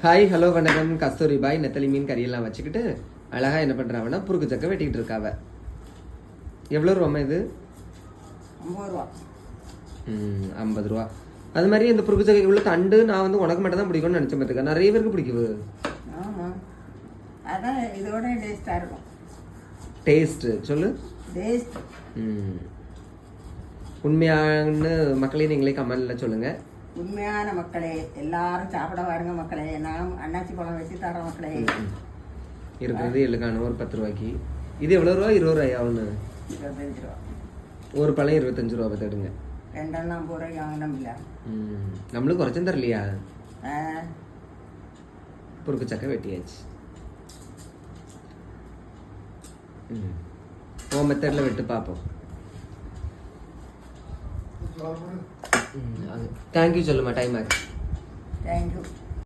Hi hello வணக்கம். கஸ்தூரி பாய் நெத்தலி மீன் கறியெல்லாம் வச்சுக்கிட்டு அழகாக என்ன பண்ணுறாங்கன்னா புருக்கு சக்கை வெட்டிக்கிட்டு இருக்காவ. எவ்வளோ ரூபாம்மா இது? 50 ரூபா. 50 ரூபா. அது மாதிரி இந்த புருக்கு சக்கைக்கு உள்ள தண்டு நான் வந்து உனக்கு மட்டும் தான் பிடிக்கும்னு நினச்ச பார்த்துக்க. நிறைய பேருக்கு பிடிக்குது. ஆமாம், அதான் இதோட டேஸ்ட்டாக இருக்கும். டேஸ்ட்டு சொல்லு. டேஸ்ட் உண்மையான மக்களே நீங்களே கமெண்டில் சொல்லுங்கள். உண்மையான மக்களே, எல்லாரும் சாப்பிட வாருங்க மக்களே. நான் அண்ணாச்சி பழம் வச்சு தர மக்களே. இருக்கிறது எள்ளுக்கான ஒரு 10 ரூபாய்க்கு. இது எவ்வளோ ரூபா? 20 ரூபாயா ஒன்று? 25 ரூபா. ஒரு பழம் 25 ரூபா பார்த்துடுங்க. 2 50 ரூபாய்க்கு வாங்கினோம்ல. நம்மளும் குறைச்சும் தரலையா? ஆ, புருக்கு சக்கை வெட்டியாச்சு. ஓ மெத்தடில் வெட்டு பார்ப்போம். தேங்க்யூ சொல்லுமா, டைம் ஆச்சு. தேங்க்யூ.